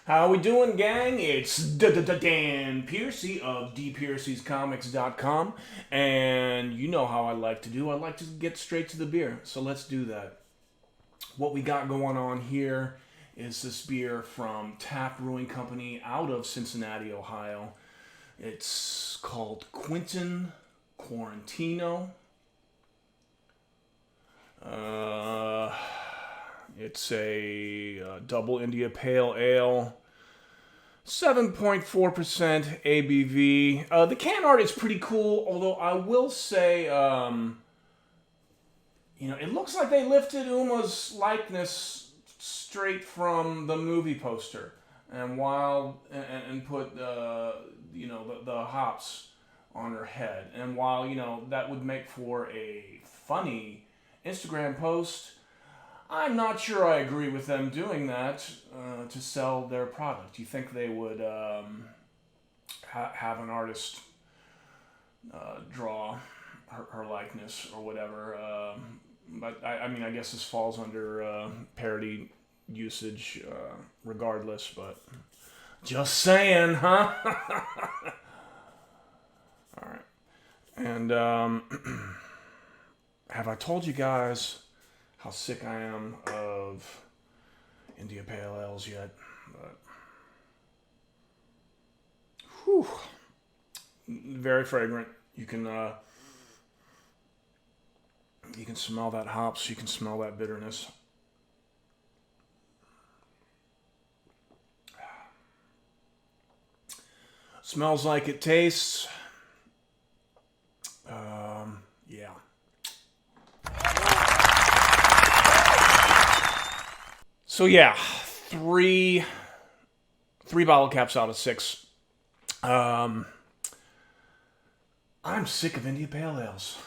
How we doing, gang? It's Dan Piercy of dpiercyscomics.com, and you know how I like to do. I like to get straight to the beer, so let's do that. What we got going on here is this beer from Tap Brewing Company out of Cincinnati, Ohio. It's called Quentin Quarantino. It's a double India Pale Ale, 7.4% ABV. The can art is pretty cool, although I will say, it looks like they lifted Uma's likeness straight from the movie poster, and put the hops on her head. And while that would make for a funny Instagram post, I'm not sure I agree with them doing that to sell their product. You think they would have an artist draw her likeness or whatever? But I guess this falls under parody usage regardless. But just saying, huh? All right. And have I told you guys how sick I am of India Pale Ales yet? But whew, very fragrant. You can smell that hops. You can smell that bitterness. Smells like it tastes. Yeah. So yeah, three bottle caps out of 6. I'm sick of India Pale Ales.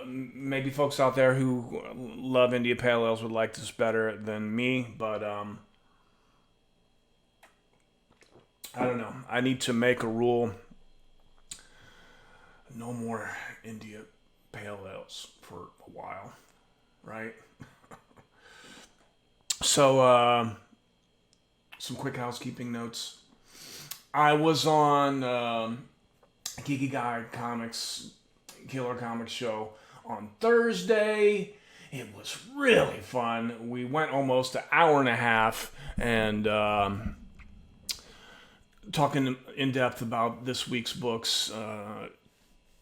Maybe folks out there who love India Pale Ales would like this better than me, but I don't know. I need to make a rule: no more India Pale Ales for a while. Right? So, some quick housekeeping notes. I was on Geeky Guy Comics, Killer Comics show on Thursday. It was really fun. We went almost an hour and a half and talking in depth about this week's books.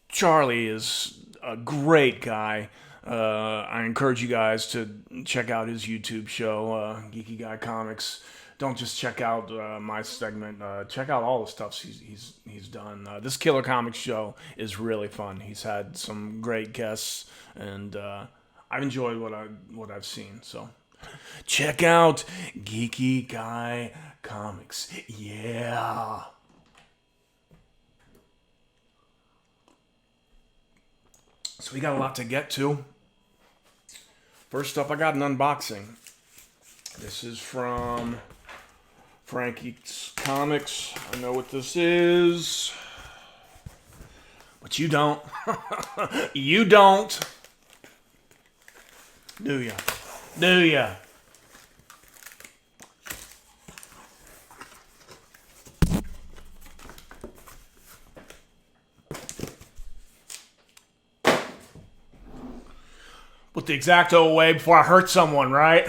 Charlie is a great guy. I encourage you guys to check out his YouTube show, Geeky Guy Comics. Don't just check out my segment. Check out all the stuff he's done. This Killer Comics show is really fun. He's had some great guests, and I've enjoyed what I've seen. So check out Geeky Guy Comics. Yeah. So we got a lot to get to. First up, I got an unboxing. This is from Frankie's Comics. I know what this is, but you don't. You don't. Do ya? Do ya? Put the X-Acto away before I hurt someone, right?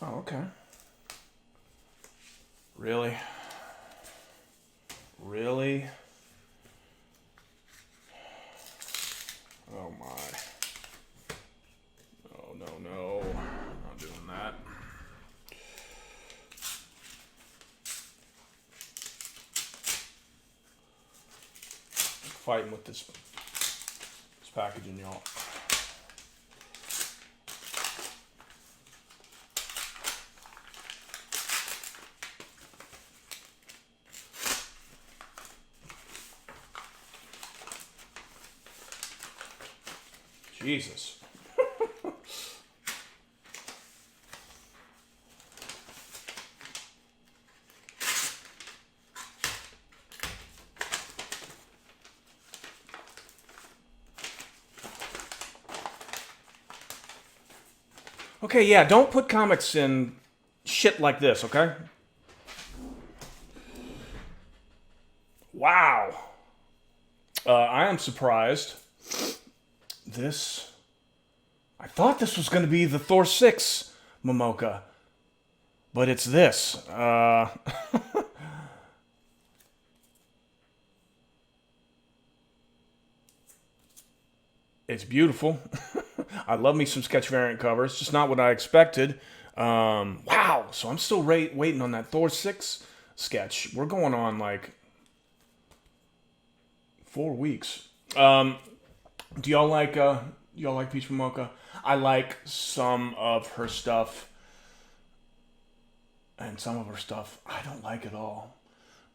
Oh, okay. Really? Really? Oh my. Oh, no. I'm not doing that. Fighting with this packaging, y'all. Jesus. Okay, yeah, don't put comics in shit like this, okay? Wow. I am surprised. This. I thought this was going to be the Thor 6 Momoka, but it's this. It's beautiful. I love me some sketch variant covers. Just not what I expected. Wow. So I'm still waiting on that Thor 6 sketch. We're going on like 4 weeks. Do y'all like Peach Momoka? I like some of her stuff, and some of her stuff I don't like at all.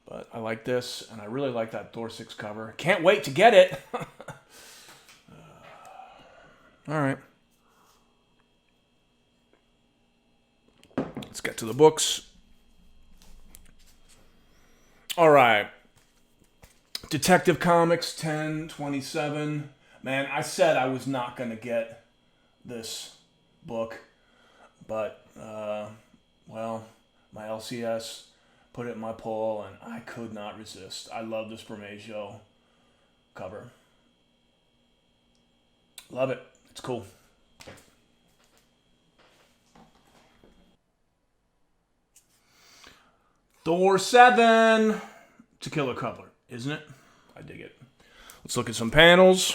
But I like this, and I really like that Thor 6 cover. Can't wait to get it. All right. Let's get to the books. All right. Detective Comics 1027. Man, I said I was not going to get this book, but, well, my LCS put it in my poll, and I could not resist. I love this Bermejo cover. Love it. It's cool. Thor 7. It's a killer cover, isn't it? I dig it. Let's look at some panels.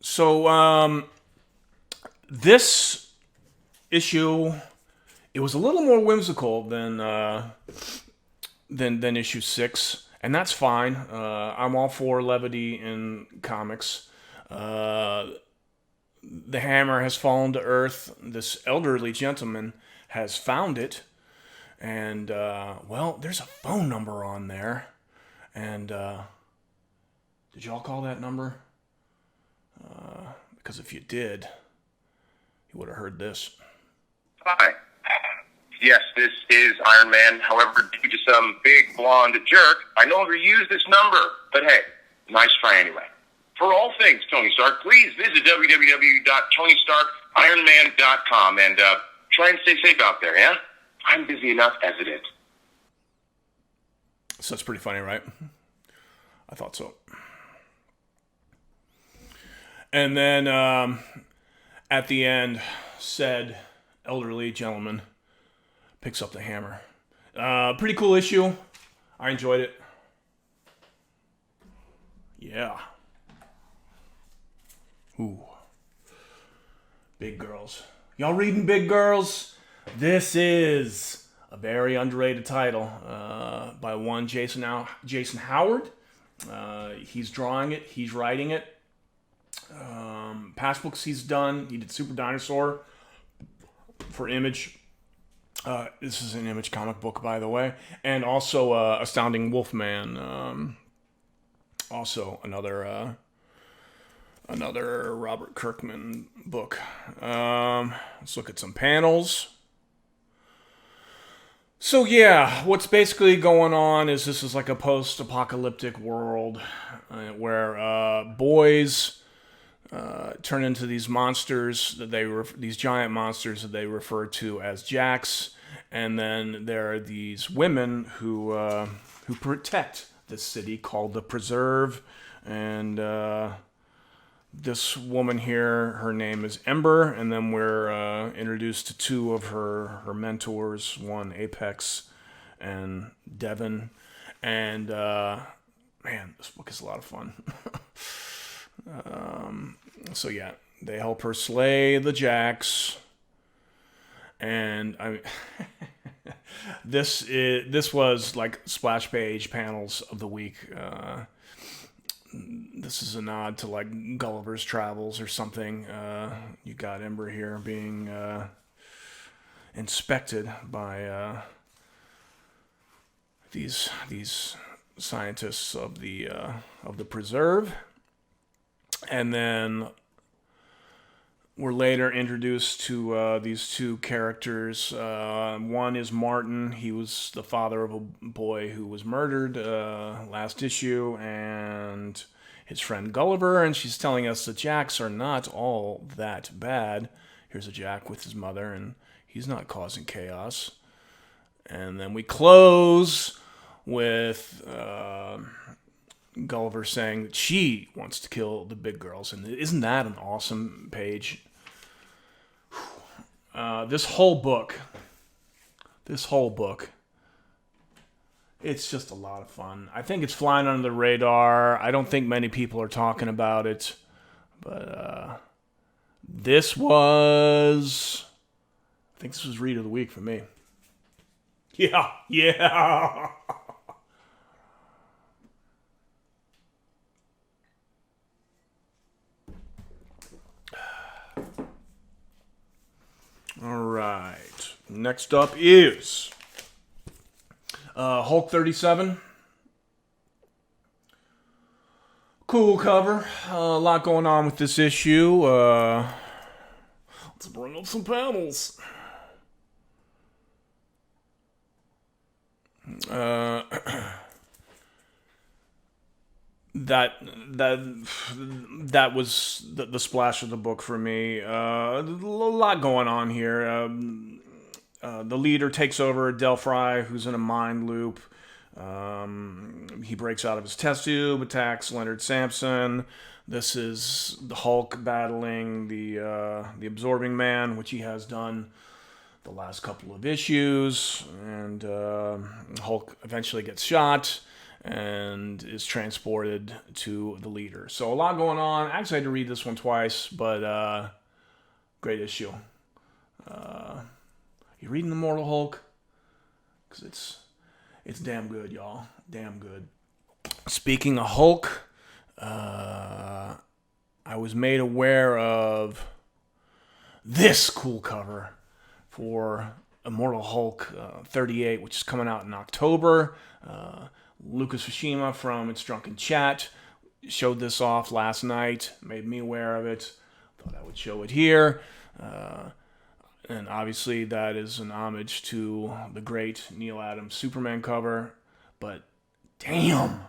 So, this issue, it was a little more whimsical than issue 6, and that's fine. I'm all for levity in comics. The hammer has fallen to earth. This elderly gentleman has found it, and well, there's a phone number on there. And did y'all call that number? Because if you did, you would have heard this. Hi. Yes, this is Iron Man. However, due to some big blonde jerk, I no longer use this number. But hey, nice try anyway. For all things Tony Stark, please visit www.tonystarkironman.com and try and stay safe out there, yeah? I'm busy enough as it is. So that's pretty funny, right? I thought so. And then at the end, said elderly gentleman picks up the hammer. Pretty cool issue. I enjoyed it. Yeah. Ooh. Big Girls. Y'all reading Big Girls? This is a very underrated title by one Jason Howard. He's drawing it. He's writing it. Past books he's done. He did Super Dinosaur for Image. This is an Image comic book, by the way. And also Astounding Wolfman. Also another Robert Kirkman book. Let's look at some panels. So yeah, what's basically going on is this is like a post-apocalyptic world where boys turn into these monsters that these giant monsters that they refer to as Jacks, and then there are these women who protect this city called the Preserve, and this woman here, her name is Ember, and then we're introduced to two of her mentors, one Apex and Devin, and man, this book is a lot of fun. So yeah, they help her slay the Jacks, and this was like splash page panels of the week. This is a nod to like Gulliver's Travels or something. You got Ember here being inspected by these scientists of the Preserve. And then we're later introduced to these two characters. One is Martin. He was the father of a boy who was murdered last issue, and his friend Gulliver, and she's telling us that Jacks are not all that bad. Here's a Jack with his mother, and he's not causing chaos. And then we close with Gulliver saying that she wants to kill the big girls. And isn't that an awesome page? This whole book, it's just a lot of fun. I think it's flying under the radar. I don't think many people are talking about it. But this was... I think this was Read of the Week for me. Yeah. All right. Next up is Hulk 37. Cool cover. A lot going on with this issue. Let's bring up some panels. That was the splash of the book for me. A lot going on here. The leader takes over Delphi, who's in a mind loop. He breaks out of his test tube, attacks Leonard Samson. This is the Hulk battling the Absorbing Man, which he has done the last couple of issues. And Hulk eventually gets shot and is transported to the leader. So a lot going on. Actually, I had to read this one twice, but great issue. You reading Immortal Hulk? Because it's damn good, y'all. Damn good. Speaking of Hulk, I was made aware of this cool cover for Immortal Hulk 38, which is coming out in October. Lucas Fushima from It's Drunken Chat showed this off last night, made me aware of it. Thought I would show it here. And obviously that is an homage to the great Neil Adams Superman cover. But damn,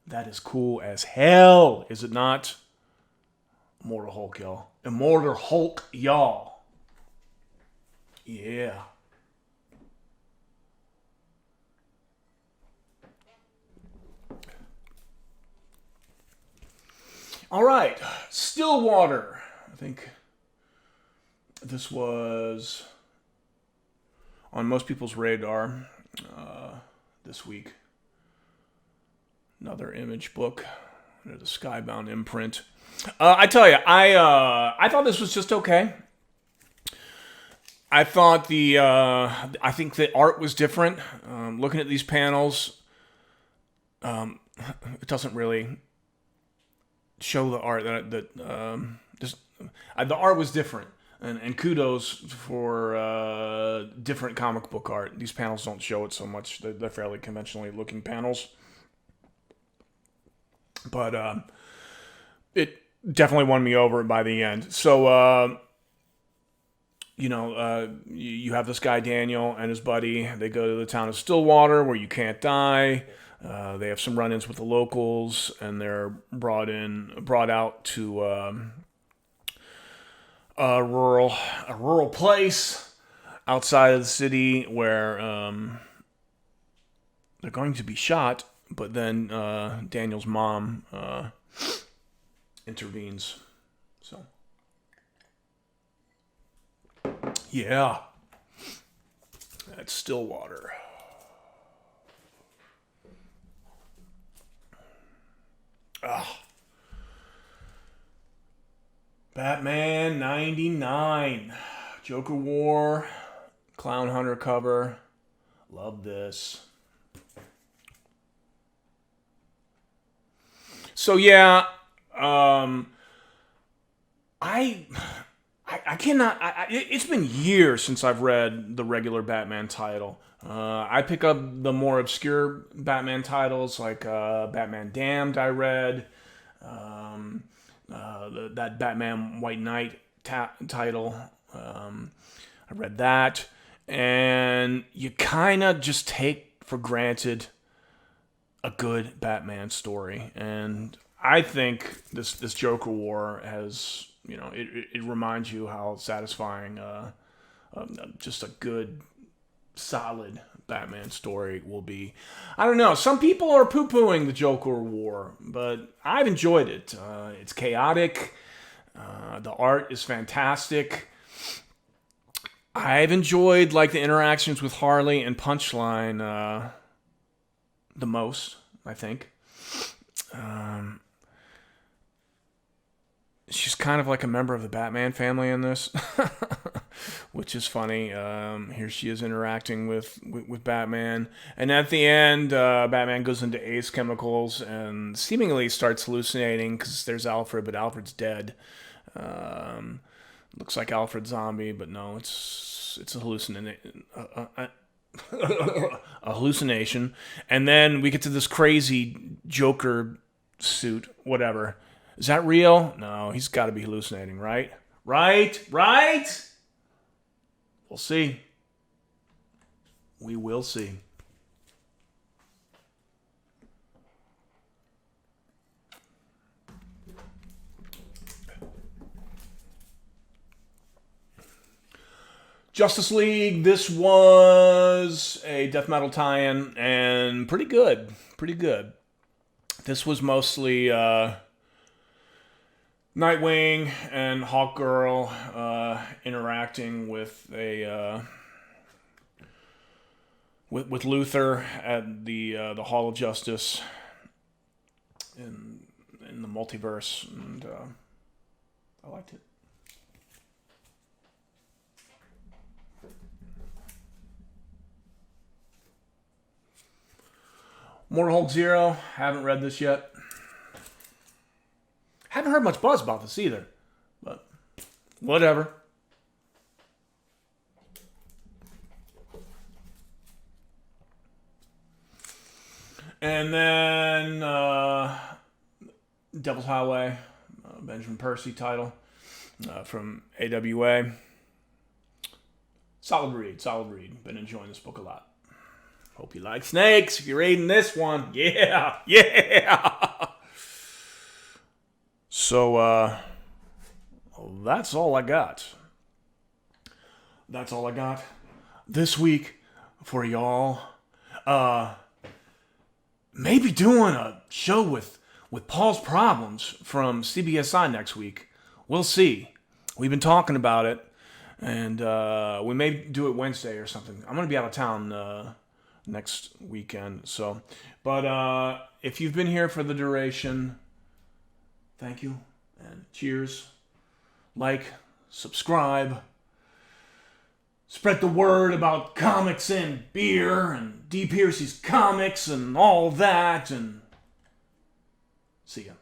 that is cool as hell, is it not? Immortal Hulk, y'all. Immortal Hulk, y'all. Yeah. All right, Stillwater. I think this was on most people's radar this week. Another Image book under the Skybound imprint. I tell you, I thought this was just okay. I thought I think the art was different. Looking at these panels, it doesn't really show the art the art was different, and kudos for different comic book art. These panels don't show it so much. They're fairly conventionally looking panels, but it definitely won me over by the end. So you have this guy Daniel and his buddy. They go to the town of Stillwater where you can't die. They have some run-ins with the locals, and they're brought out to a rural place outside of the city where they're going to be shot. But then Daniel's mom intervenes. So yeah, that's Stillwater. Batman 99. Joker War. Clown Hunter cover. Love this. So yeah, I cannot. It's been years since I've read the regular Batman title. I pick up the more obscure Batman titles like Batman Damned. I read that Batman White Knight title. I read that, and you kind of just take for granted a good Batman story, and I think this Joker War has, it reminds you how satisfying just a good, solid Batman story will be. I don't know. Some people are poo-pooing the Joker War, but I've enjoyed it. It's chaotic. The art is fantastic. I've enjoyed like the interactions with Harley and Punchline the most, I think. She's kind of like a member of the Batman family in this, which is funny. Here she is interacting with Batman. And at the end, Batman goes into Ace Chemicals and seemingly starts hallucinating because there's Alfred, but Alfred's dead. Looks like Alfred Zombie, but no, it's a a hallucination. And then we get to this crazy Joker suit, whatever. Is that real? No, he's got to be hallucinating, right? Right? We'll see. We will see. Justice League, this was a death metal tie-in, and pretty good. This was mostly Nightwing and Hawkgirl interacting with with Luthor at the Hall of Justice in the multiverse, and I liked it. Immortal Hulk 0, haven't read this yet. Haven't heard much buzz about this either, but whatever. And then Devil's Highway, Benjamin Percy title from AWA. Solid read. Been enjoying this book a lot. Hope you like snakes if you're reading this one. Yeah. So, that's all I got. This week for y'all. Maybe doing a show with Paul's Problems from CBSI next week. We'll see. We've been talking about it, and we may do it Wednesday or something. I'm going to be out of town next weekend. So, but if you've been here for the duration, thank you and cheers. Like, subscribe, spread the word about comics and beer and D. Piercy's comics and all that, and see ya.